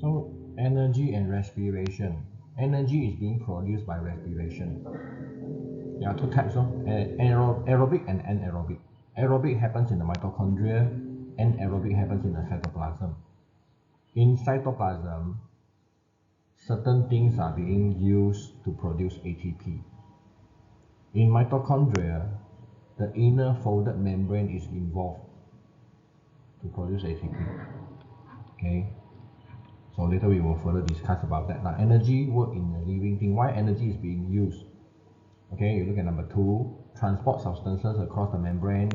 So energy and respiration. Energy is being produced by respiration. There are two types of aerobic and anaerobic. Aerobic happens in the mitochondria, anaerobic happens in the cytoplasm. In cytoplasm, certain things are being used to produce ATP. In mitochondria, the inner folded membrane is involved to produce ATP. Okay, so later we will further discuss about that. Now, energy work in the living thing. Why energy is being used? Okay, you look at number 2, transport substances across the membrane,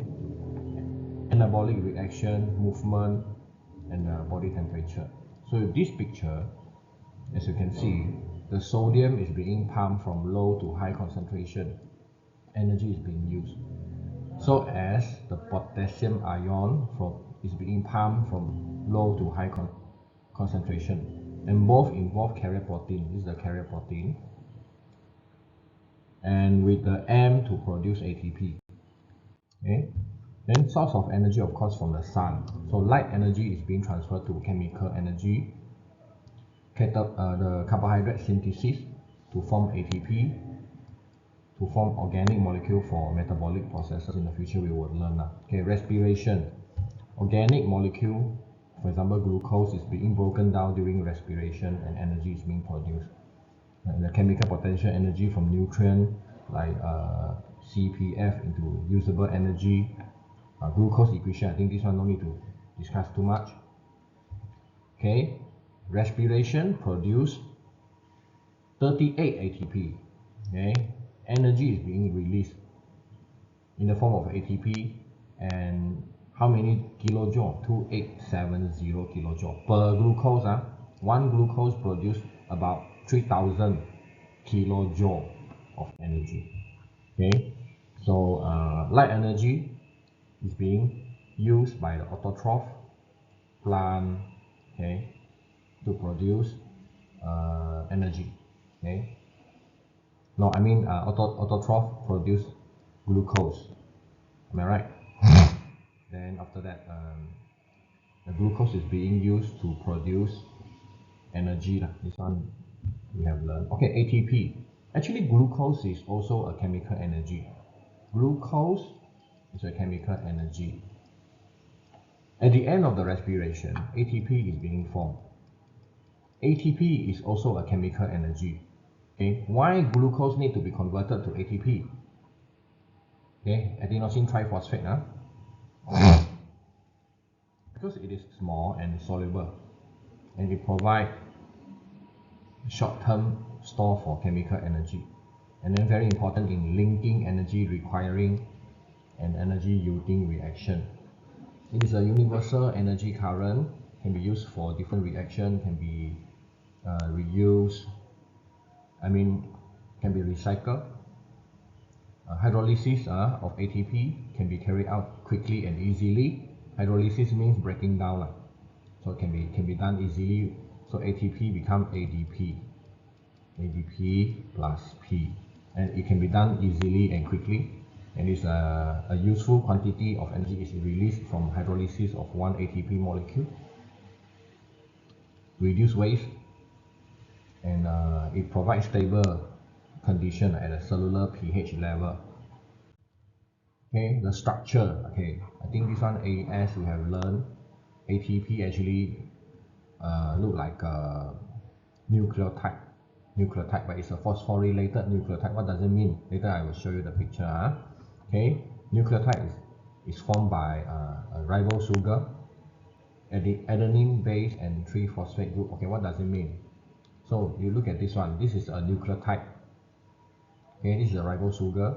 anabolic reaction, movement, and body temperature. So this picture, as you can see, the sodium is being pumped from low to high concentration. Energy is being used. So as the potassium ion is being pumped from low to high concentration, and both involve carrier protein. This is the carrier protein, and with the M to produce ATP. Okay, then source of energy, of course, from the sun. So light energy is being transferred to chemical energy, the carbohydrate synthesis to form ATP, to form organic molecule for metabolic processes. In the future we will learn. Okay, respiration. Organic molecule, for example glucose, is being broken down during respiration and energy is being produced. And the chemical potential energy from nutrient like CPF into usable energy. Glucose equation, I think this one no need to discuss too much. Okay, respiration produce 38 ATP. Okay, energy is being released in the form of ATP, and how many kilojoule? 2870 kilojoule per glucose. One glucose produce about 3000 kilojoule of energy. Okay, so light energy is being used by the autotroph plant, okay, to produce energy. Okay, no, I mean autotroph produce glucose. Am I right? Then after that, the glucose is being used to produce energy. This one we have learned. Okay, ATP. Actually, glucose is also a chemical energy. Glucose is a chemical energy. At the end of the respiration, ATP is being formed. ATP is also a chemical energy. Okay, why glucose need to be converted to ATP? Okay, adenosine triphosphate. Because it is small and soluble, and it provides short-term store for chemical energy, and then very important in linking energy requiring and energy yielding reaction. It is a universal energy current, can be used for different reaction, can be reused, can be recycled. Hydrolysis of ATP can be carried out quickly and easily. Hydrolysis means breaking down, so it can be done easily. So ATP become ADP plus P, and it can be done easily and quickly, and it's a useful quantity of energy is released from hydrolysis of one ATP molecule. Reduce waste, and it provides stable condition at a cellular pH level. Okay, the structure. Okay, I think this one AS we have learned. ATP actually look like a nucleotide, but it's a phosphorylated nucleotide. What does it mean? Later I will show you the picture. Okay, nucleotide is formed by a ribose sugar, adenine base, and 3-phosphate group. Okay, what does it mean? So you look at this one. This is a nucleotide. Okay, this is a ribose sugar.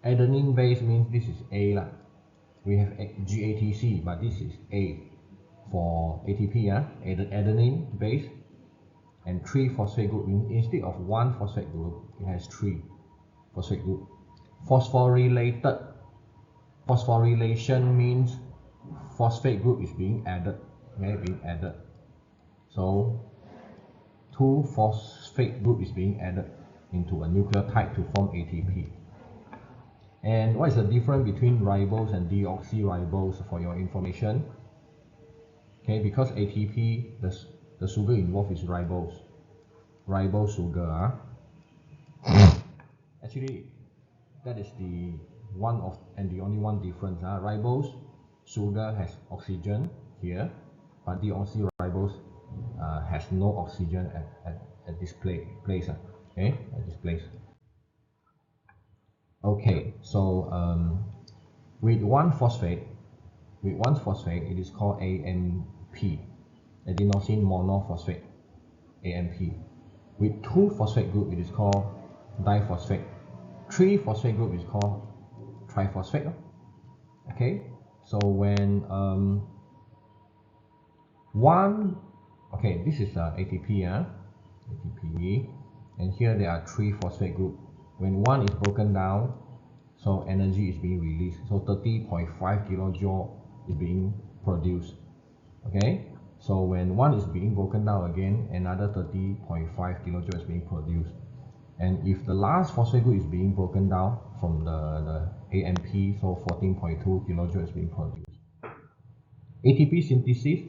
Adenine base means this is A. We have GATC, but this is A for ATP. Adenine base, and 3-phosphate group. Instead of 1 phosphate group, it has 3 phosphate group. Phosphorylated. Phosphorylation means phosphate group is being added. Okay, being added. So 2 phosphate group is being added into a nucleotide to form ATP. And what is the difference between ribose and deoxyribose for your information? Okay, because ATP, The sugar involved is ribose sugar. Actually, that is the one of and the only one difference. Ribose sugar has oxygen here, but deoxyribose has no oxygen at this place. Okay, at this place. Okay, so with one phosphate, it is called AMP, adenosine monophosphate, AMP. With two phosphate group, it is called diphosphate. Three phosphate group is called triphosphate. Okay, so when this is ATP, ATP, and here there are three phosphate group. When one is broken down, so energy is being released. So 30.5 kilojoule is being produced. Okay, so when one is being broken down again, another 30.5 kilojoule is being produced. And if the last phosphate group is being broken down from the AMP, so 14.2 kilojoule is being produced. ATP synthesis,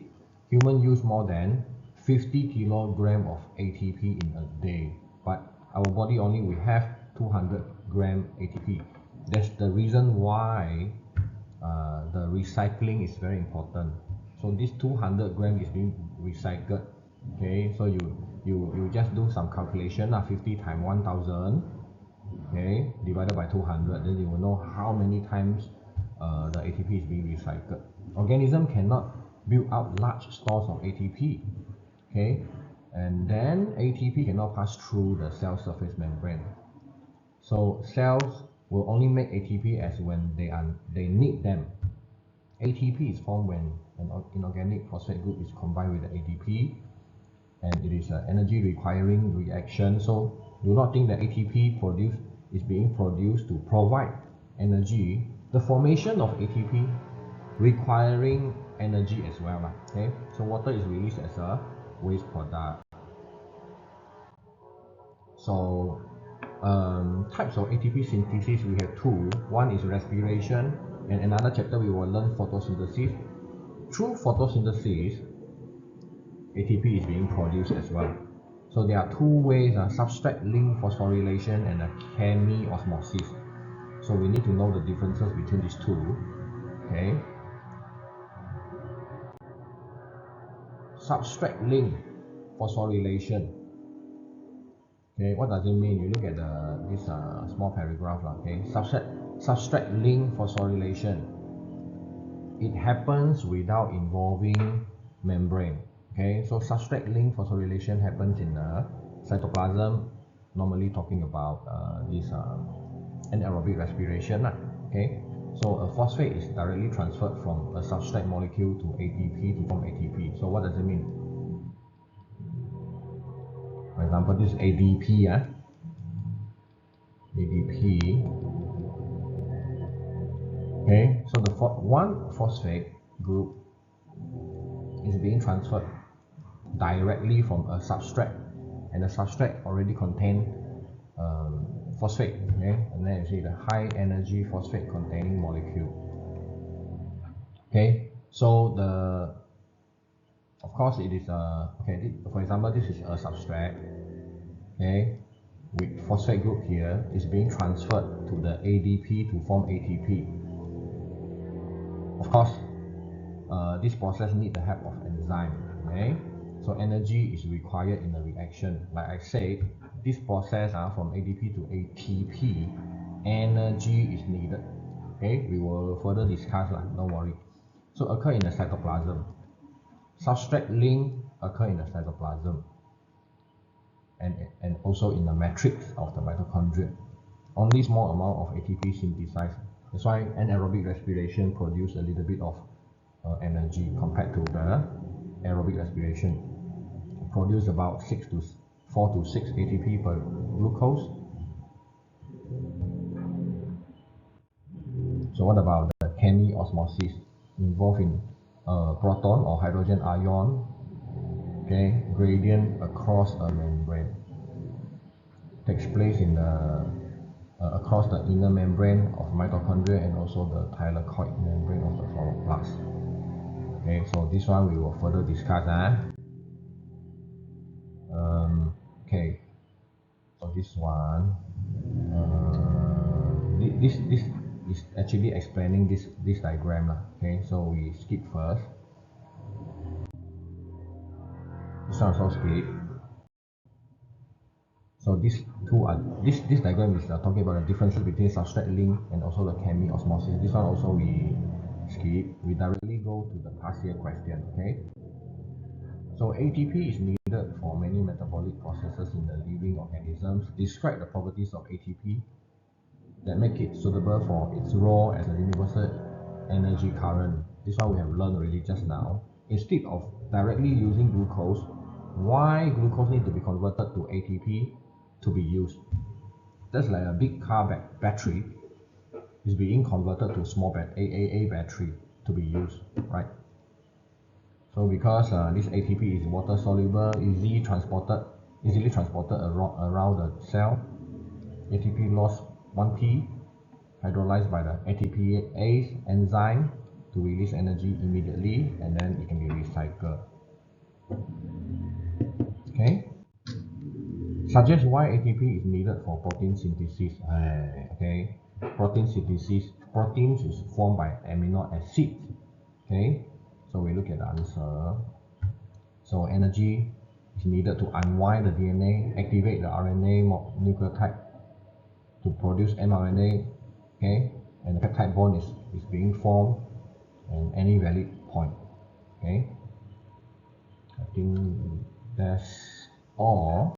humans use more than 50 kilogram of ATP in a day, but our body only will have 200 gram ATP. That's the reason why the recycling is very important. So this 200 gram is being recycled. Okay, so you just do some calculation, 50 times 1000, okay, divided by 200, then you will know how many times the ATP is being recycled. Organism cannot build up large stores of ATP, okay, and then ATP cannot pass through the cell surface membrane. So cells will only make ATP as when they need them. ATP is formed when an inorganic phosphate group is combined with the ADP, and it is an energy requiring reaction. So do not think that ATP is being produced to provide energy. The formation of ATP requiring energy as well. Okay, so water is released as a waste product. So types of ATP synthesis, we have two. One is respiration, and another chapter we will learn photosynthesis. Through photosynthesis, ATP is being produced as well. So there are two ways: substrate-linked phosphorylation and chemiosmosis. So we need to know the differences between these two. Okay. Substrate-linked phosphorylation. Okay, what does it mean? You look at this small paragraph. Okay, substrate-linked phosphorylation. It happens without involving membrane. Okay, so substrate-linked phosphorylation happens in the cytoplasm. Normally talking about this anaerobic respiration. Okay, so a phosphate is directly transferred from a substrate molecule to ATP to form ATP. So what does it mean? For example, this ADP. ADP. Okay, so the one phosphate group is being transferred directly from a substrate, and the substrate already contains phosphate. Okay, and then you see the high energy phosphate containing molecule. Okay, so of course it is for example, this is a substrate. Okay, with phosphate group here is being transferred to the ADP to form ATP. Of course, this process needs the help of enzyme. Okay, so energy is required in the reaction. Like I said, this process from ADP to ATP, energy is needed. Okay, we will further discuss. Don't worry. So occur in the cytoplasm. Substrate link occur in the cytoplasm, and also in the matrix of the mitochondria. Only small amount of ATP synthesized. That's why anaerobic respiration produces a little bit of energy compared to the aerobic respiration. It produces about 4 to 6 ATP per glucose. So what about the chemiosmosis? Involved in proton or hydrogen ion, okay, gradient across a membrane. Takes place in the across the inner membrane of mitochondria and also the thylakoid membrane of the chloroplast. Okay, so this one we will further discuss. Okay, so this one, this is actually explaining this diagram lah. Okay, so we skip first. This one also skip. So these two are this diagram is talking about the differences between substrate link and also the chemi-osmosis. This one also we skip. We directly go to the past year question. Okay. So ATP is needed for many metabolic processes in the living organisms. Describe the properties of ATP that make it suitable for its role as a universal energy current. This one we have learned already just now. Instead of directly using glucose, why glucose need to be converted to ATP to be used? That's like a big car battery is being converted to small AAA battery to be used, right? So because this ATP is water soluble, easily transported around the cell, ATP loss 1P hydrolyzed by the ATPase enzyme to release energy immediately, and then it can be recycled. Okay. Suggest why ATP is needed for protein synthesis. Okay. Protein synthesis. Proteins is formed by amino acids. Okay. So we look at the answer. So energy is needed to unwind the DNA, activate the RNA nucleotide to produce mRNA. Okay. And the peptide bond is being formed at any valid point. Okay. I think that's all.